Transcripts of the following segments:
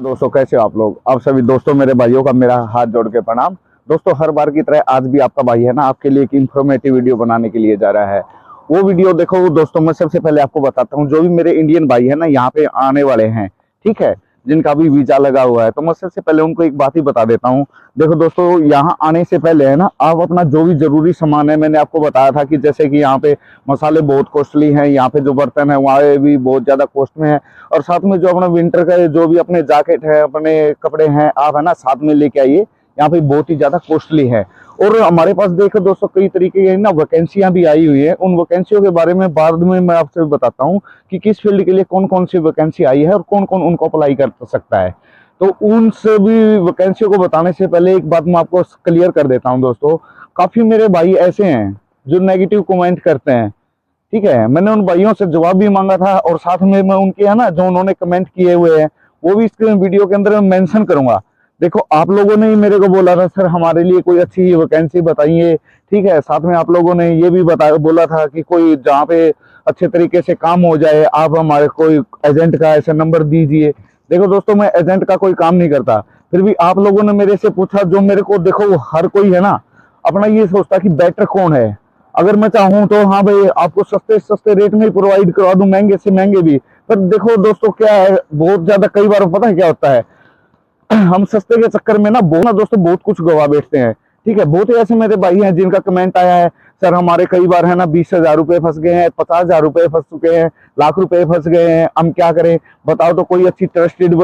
दोस्तों, कैसे हो आप लोग। आप सभी दोस्तों, मेरे भाइयों का मेरा हाथ जोड़ के प्रणाम। दोस्तों, हर बार की तरह आज भी आपका भाई है ना, आपके लिए एक इंफॉर्मेटिव वीडियो बनाने के लिए जा रहा है। वो वीडियो देखो दोस्तों, मैं सबसे पहले आपको बताता हूँ, जो भी मेरे इंडियन भाई है ना यहाँ पे आने वाले हैं, ठीक है, जिनका भी वीजा लगा हुआ है, तो मैं सबसे पहले उनको एक बात ही बता देता हूँ। देखो दोस्तों, यहाँ आने से पहले है ना, आप अपना जो भी जरूरी सामान है, मैंने आपको बताया था कि जैसे कि यहाँ पे मसाले बहुत कॉस्टली हैं, यहाँ पे जो बर्तन है वहाँ भी बहुत ज्यादा कॉस्ट में है, और साथ में जो अपना विंटर का जो भी अपने जैकेट है, अपने कपड़े हैं, आप है ना साथ में लेके आइए। यहाँ पे बहुत ही ज्यादा कॉस्टली है। और हमारे पास देखो दोस्तों, कई तरीके की ना वैकेंसियां भी आई हुई है। उन वैकेंसियों के बारे में बाद में मैं आपसे बताता हूँ कि किस फील्ड के लिए कौन कौन सी वैकेंसी आई है और कौन कौन उनको अप्लाई कर सकता है। तो उन सभी वैकेंसियों को बताने से पहले एक बात मैं आपको क्लियर कर देता हूँ दोस्तों। काफी मेरे भाई ऐसे हैं जो नेगेटिव कमेंट करते हैं, ठीक है। मैंने उन भाइयों से जवाब भी मांगा था, और साथ में मैं उनके है ना जो उन्होंने कमेंट किए हुए हैं वो भी इसके वीडियो के अंदर मेंशन करूंगा। देखो, आप लोगों ने ही मेरे को बोला था सर हमारे लिए कोई अच्छी वैकेंसी बताइए, ठीक है। साथ में आप लोगों ने ये भी बोला था कि कोई जहाँ पे अच्छे तरीके से काम हो जाए, आप हमारे कोई एजेंट का ऐसा नंबर दीजिए। देखो दोस्तों, मैं एजेंट का कोई काम नहीं करता, फिर भी आप लोगों ने मेरे से पूछा, जो मेरे को देखो हर कोई है ना अपना ये सोचता कि बेटर कौन है। अगर मैं चाहूं तो हाँ भाई, आपको सस्ते सस्ते रेट में ही प्रोवाइड करवा दूं, महंगे से महंगे भी। पर देखो दोस्तों, क्या है, बहुत ज्यादा कई बार पता है क्या होता है, हम सस्ते के चक्कर में ना दोस्तों बहुत कुछ गवा बैठते हैं, ठीक है। बहुत ही ऐसे मेरे भाई हैं जिनका कमेंट आया है, सर हमारे कई बार है ना 20,000 रुपए फंस गए हैं, 50,000 रुपए फंस चुके हैं, लाख रुपए फंस गए हैं, हम क्या करें बताओ, तो कोई अच्छी ट्रस्टेड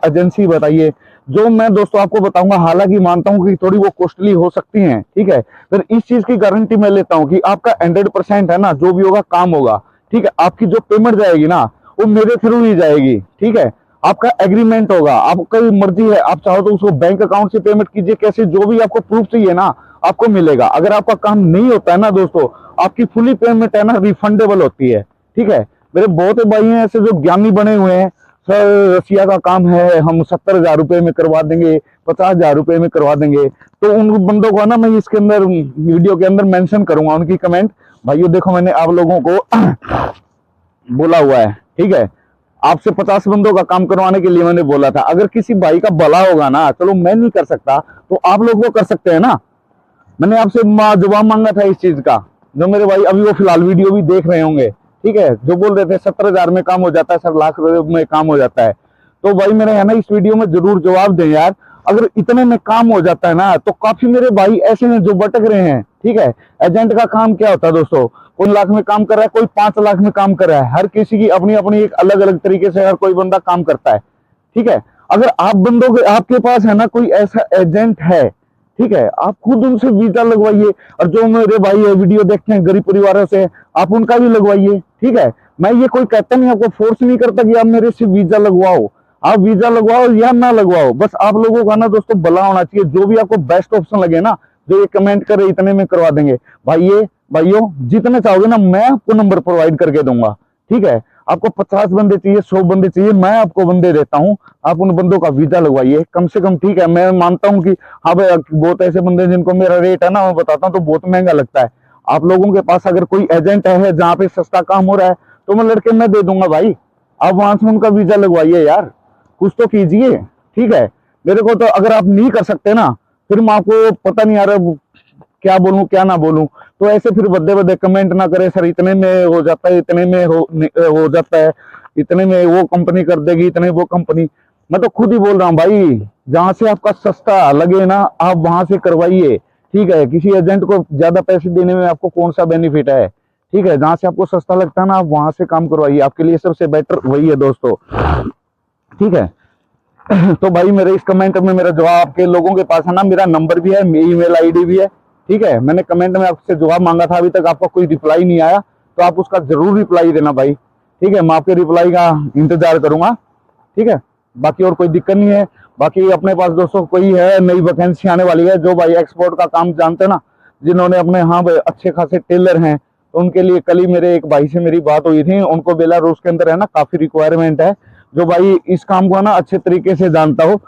एजेंसी बताइए। जो मैं दोस्तों आपको बताऊंगा, हालांकि मानता हूं कि थोड़ी वो कॉस्टली हो सकती हैं, ठीक है, पर इस चीज की गारंटी मैं लेता हूं कि आपका 100% है ना जो भी होगा काम होगा, ठीक है। आपकी जो पेमेंट जाएगी ना वो मेरे थ्रू ही जाएगी, ठीक है। आपका एग्रीमेंट होगा, आपका मर्जी है, आप चाहो तो उसको बैंक अकाउंट से पेमेंट कीजिए, कैसे जो भी आपको प्रूफ चाहिए ना आपको मिलेगा। अगर आपका काम नहीं होता है ना दोस्तों, आपकी फुली पेमेंट है ना रिफंडेबल होती है, ठीक है। मेरे बहुत भाई हैं ऐसे जो ज्ञानी बने हुए हैं, सर रसिया का काम है, हम 70,000 रुपए में करवा देंगे, 50,000 रुपए में करवा देंगे। तो उन बंदों को ना मैं इसके अंदर वीडियो के अंदर मेंशन करूंगा उनकी कमेंट। भाइयों देखो, मैंने आप लोगों को बोला हुआ है, ठीक है। आपसे 50 बंदों का काम करवाने के लिए मैंने बोला था। अगर किसी भाई का भला होगा ना, चलो मैं नहीं कर सकता तो आप लोग वो कर सकते हैं ना। मैंने आपसे जवाब मांगा था इस चीज का, जो मेरे भाई अभी वो फिलहाल वीडियो भी देख रहे होंगे, ठीक है, जो बोल रहे थे 70,000 में काम हो जाता है सर, लाख रुपए में काम हो जाता है। तो भाई मेरे है ना इस वीडियो में जरूर जवाब दें यार। अगर इतने में काम हो जाता है ना, तो काफी मेरे भाई ऐसे हैं जो भटक रहे हैं, ठीक है। एजेंट का काम क्या होता है दोस्तों, कोई लाख में काम कर रहा है, कोई 5 लाख में काम कर रहा है, हर किसी की अपनी अपनी एक अलग अलग तरीके से हर कोई बंदा काम करता है, ठीक है। अगर आप बंदों के आपके पास है ना कोई ऐसा एजेंट है, ठीक है, आप खुद उनसे वीजा लगवाइए। और जो मेरे भाई है वीडियो देखते हैं गरीब परिवारों से, आप उनका भी लगवाइए, ठीक है। मैं ये कोई कहता नहीं, आपको फोर्स नहीं करता कि आप मेरे से वीजा लगवाओ। आप वीजा लगवाओ या ना लगवाओ, बस आप लोगों का ना दोस्तों भला होना चाहिए। जो भी आपको बेस्ट ऑप्शन लगे ना, जो ये कमेंट करे इतने में करवा देंगे, भाइयों जितने चाहोगे ना मैं आपको नंबर प्रोवाइड करके दूंगा, ठीक है। आपको 50 बंदे चाहिए, 100 बंदे चाहिए, मैं आपको बंदे देता हूँ। आप उन बंदों का वीजा लगवाइए कम से कम, ठीक है। मैं मानता हूँ कि हाँ भाई, बहुत ऐसे बंदे जिनको मेरा रेट है ना मैं बताता हूँ तो बहुत महंगा लगता है। आप लोगों के पास अगर कोई एजेंट है जहाँ पे सस्ता काम हो रहा है, तो मैं लड़के मैं दे दूंगा भाई। आप वहां से उनका वीजा लगवाइए यार, कुछ तो कीजिए, ठीक है। मेरे को तो अगर आप नहीं कर सकते ना, फिर मैं आपको पता नहीं आ रहा क्या बोलूं क्या ना बोलूं। तो ऐसे फिर बदे बदे कमेंट ना करें, सर इतने में हो जाता है, इतने में हो जाता है, इतने में वो कंपनी कर देगी, इतने वो कंपनी। मैं तो खुद ही बोल रहा हूँ भाई, जहां से आपका सस्ता लगे ना आप वहां से करवाइए, ठीक है। किसी एजेंट को ज्यादा पैसे देने में आपको कौन सा बेनिफिट है, ठीक है। जहां से आपको सस्ता लगता है ना आप वहां से काम करवाइए, आपके लिए सबसे बेटर वही है दोस्तों, ठीक है। तो भाई मेरे इस कमेंट में मेरा जवाब आपके लोगों के पास है ना, मेरा नंबर भी है, ईमेल आईडी भी है, ठीक है। मैंने कमेंट में आपसे जवाब मांगा था, अभी तक आपका कोई रिप्लाई नहीं आया, तो आप उसका जरूर रिप्लाई देना भाई, ठीक है। मैं आपके रिप्लाई का इंतजार करूंगा, ठीक है। बाकी और कोई दिक्कत नहीं है। बाकी अपने पास दोस्तों कोई है नई वैकेंसी आने वाली है, जो भाई एक्सपोर्ट का काम जानते हैं ना, जिन्होंने अपने हाँ भाई अच्छे खासे टेलर हैं, तो उनके लिए कल ही मेरे एक भाई से मेरी बात हुई थी। उनको बेलारूस के अंदर है ना काफी रिक्वायरमेंट है, जो भाई इस काम को ना अच्छे तरीके से जानता हो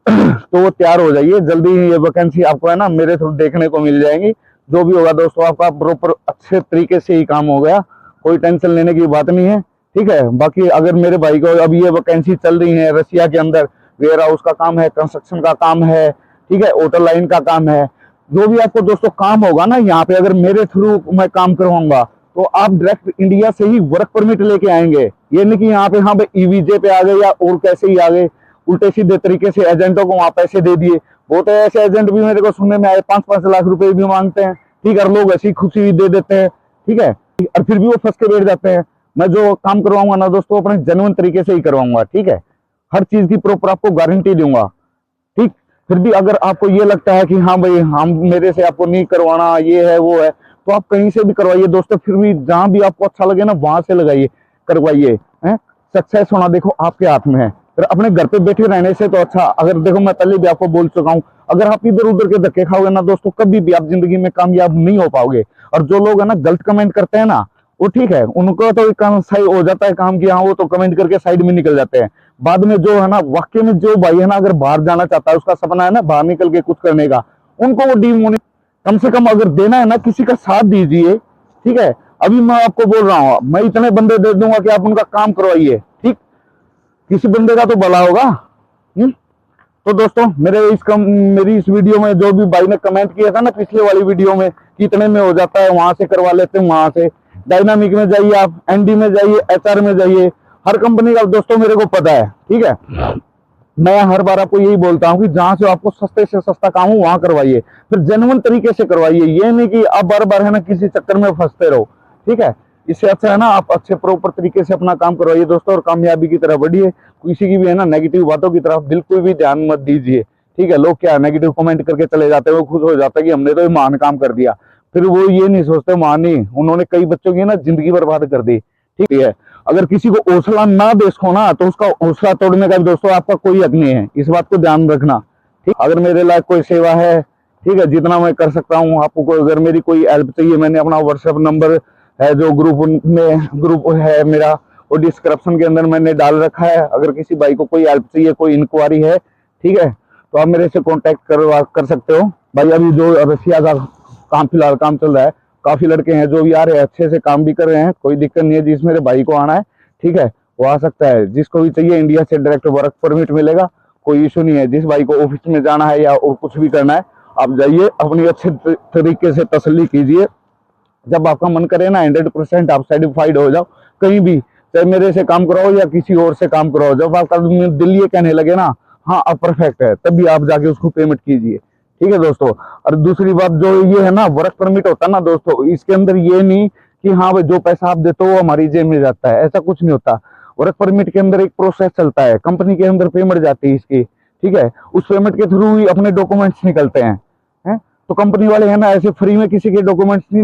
तो वो तैयार हो जाइए। जल्दी ये वैकेंसी आपको है ना मेरे थ्रू देखने को मिल जाएंगी। जो भी होगा दोस्तों आपका प्रॉपर अच्छे तरीके से ही काम हो गया, कोई टेंशन लेने की बात नहीं है, ठीक है। बाकी अगर मेरे भाई को अब ये वैकेंसी चल रही है रसिया के अंदर, वेयर हाउस का काम है, कंस्ट्रक्शन का काम है, ठीक है, होटल लाइन का काम है। जो भी आपको दोस्तों काम होगा ना यहाँ पे, अगर मेरे थ्रू मैं काम करवाऊंगा तो आप डायरेक्ट इंडिया से ही वर्क परमिट लेके आएंगे। ये नहीं कि यहाँ पे हाँ भाई ईवीजे पे आ गए या और कैसे ही आ गए, उल्टे सीधे तरीके से एजेंटों को वहां पैसे दे दिए। बहुत ऐसे एजेंट भी मेरे को सुनने में आए 5-5 लाख रुपए भी मांगते हैं, ठीक है, लोग ऐसी खुशी भी दे देते हैं, ठीक है, और फिर भी वो फंस के बैठ जाते हैं। मैं जो काम करवाऊंगा ना दोस्तों अपने जेन्युइन तरीके से ही करवाऊंगा, ठीक है, हर चीज की प्रॉपर आपको गारंटी दूंगा, ठीक। फिर भी अगर आपको ये लगता है कि हाँ भाई हम मेरे से आपको नहीं करवाना, ये है वो है, तो आप कहीं से भी करवाइए दोस्तों। फिर भी जहां भी आपको अच्छा लगे ना वहां से लगाइए, करवाइए। सक्सेस होना देखो आपके हाथ में है। फिर अपने घर पे बैठे रहने से तो अच्छा, अगर देखो मैं पहले भी आपको बोल चुका हूँ, अगर आप इधर उधर के धक्के खाओगे ना दोस्तों कभी भी आप जिंदगी में कामयाब नहीं हो पाओगे। और जो लोग है ना गलत कमेंट करते हैं ना, वो ठीक है, उनको तो काम सही हो जाता है काम किया, वो तो कमेंट करके साइड में निकल जाते हैं। बाद में जो है ना वाकई में जो भाई है ना अगर बाहर जाना चाहता है, उसका सपना है ना बाहर निकल के कुछ करने का, उनको वो डीमोटिवेट कम से कम अगर देना है ना किसी का साथ दीजिए, ठीक है। अभी मैं आपको बोल रहा हूँ, मैं इतने बंदे दे दूंगा कि आप उनका काम करवाइए, ठीक, किसी बंदे का तो भला होगा। तो दोस्तों मेरी इस वीडियो में जो भी भाई ने कमेंट किया था ना पिछले वाली वीडियो में कि इतने में हो जाता है, वहां से करवा लेते हैं, वहां से डायनामिक में जाइए, आप एनडी में जाइए, एचआर में जाइए, हर कंपनी का दोस्तों मेरे को पता है, ठीक है। मैं हर बार आपको यही बोलता हूँ कि जहां से आपको सस्ते से सस्ता काम हो वहां करवाइए, फिर जेन्युइन तरीके से करवाइए। ये नहीं कि आप बार बार है ना किसी चक्कर में फंसते रहो, ठीक है। इससे अच्छा है ना आप अच्छे प्रॉपर तरीके से अपना काम करवाइए दोस्तों, और कामयाबी की तरफ बढ़िए। किसी की भी है ना नेगेटिव बातों की तरफ बिल्कुल भी ध्यान मत दीजिए, ठीक है। लोग क्या नेगेटिव कमेंट करके चले जाते हैं, वो खुश हो जाता है कि हमने तो ये महान काम कर दिया, फिर वो ये नहीं सोचते महान नहीं, उन्होंने कई बच्चों की ना जिंदगी बर्बाद कर दी, ठीक है। अगर किसी को हौसला ना दे सको ना तो उसका हौसला तोड़ने का भी दोस्तों आपका कोई हक नहीं है, इस बात को ध्यान रखना, ठीक। अगर मेरे लायक कोई सेवा है, ठीक है, जितना मैं कर सकता हूँ आपको, अगर मेरी कोई हेल्प चाहिए, मैंने अपना व्हाट्सएप नंबर है जो ग्रुप है मेरा, वो डिस्क्रिप्शन के अंदर मैंने डाल रखा है। अगर किसी भाई को कोई हेल्प चाहिए, कोई इंक्वायरी है, ठीक है, तो आप मेरे से कांटेक्ट कर सकते हो। भाई अभी जो रसिया का फिलहाल काम चल रहा है, काफी लड़के हैं जो भी आ रहे हैं, अच्छे से काम भी कर रहे हैं, कोई दिक्कत नहीं है। जिस मेरे भाई को आना है, ठीक है, वो आ सकता है। जिसको भी चाहिए इंडिया से डायरेक्ट वर्क परमिट मिलेगा, कोई इशू नहीं है। जिस भाई को ऑफिस में जाना है या और कुछ भी करना है, आप जाइए, अपनी अच्छे तरीके से तसल्ली कीजिए। जब आपका मन करे ना 100% आप सेटिस्फाइड हो जाओ, कहीं भी चाहे मेरे से काम कराओ या किसी और से काम कराओ, जब आपका दिल ये कहने लगे ना हाँ अब परफेक्ट है, तभी आप जाके उसको पेमेंट कीजिए, ठीक है दोस्तों। और दूसरी बात जो ये है ना वर्क परमिट होता है ना दोस्तों, इसके अंदर ये नहीं कि हाँ भाई जो पैसा आप देते हो वो हमारी जेब में जाता है, ऐसा कुछ नहीं होता। वर्क परमिट के अंदर एक प्रोसेस चलता है, कंपनी के अंदर पेमेंट जाती है इसकी, ठीक है, उस पेमेंट के थ्रू ही अपने डॉक्यूमेंट्स निकलते हैं। तो कंपनी वाले है ना ऐसे फ्री में किसी के डॉक्यूमेंट्स नहीं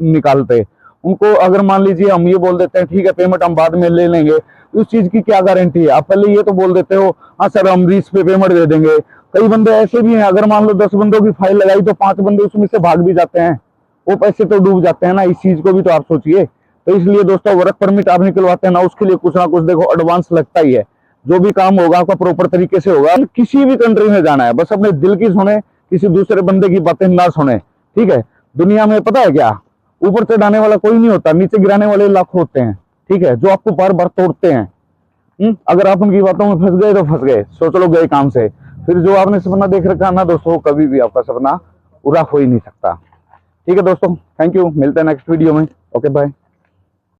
निकालते। उनको अगर मान लीजिए हम ये बोल देते हैं ठीक है पेमेंट हम बाद में ले लेंगे, उस चीज की क्या गारंटी है? आप पहले ये तो बोल देते हो हाँ सर हम इस पे पेमेंट दे देंगे। कई बंदे ऐसे भी हैं, अगर मान लो 10 बंदों की फाइल लगाई तो 5 बंदे उसमें से भाग भी जाते हैं, वो पैसे तो डूब जाते हैं ना। इस चीज को भी तो आप सोचिए। तो इसलिए दोस्तों वर्क परमिट आप निकलवाते हैं ना, उसके लिए कुछ ना कुछ देखो एडवांस लगता ही है। जो भी काम होगा आपका प्रॉपर तरीके से होगा। किसी भी कंट्री में जाना है बस अपने दिल की सुने, किसी दूसरे बंदे की बातें ना सुने, ठीक है। दुनिया में पता है क्या, ऊपर चढ़ाने वाला कोई नहीं होता, नीचे गिराने वाले लाख होते हैं, ठीक है, जो आपको बार बार तोड़ते हैं। अगर आप उनकी बातों में फंस गए तो फंस गए, सोच लो गए काम से। फिर जो आपने सपना देख रखा ना दोस्तों, कभी भी आपका सपना पूरा हो ही नहीं सकता। ठीक है दोस्तों, थैंक यू, मिलते हैं नेक्स्ट वीडियो में। Okay bye.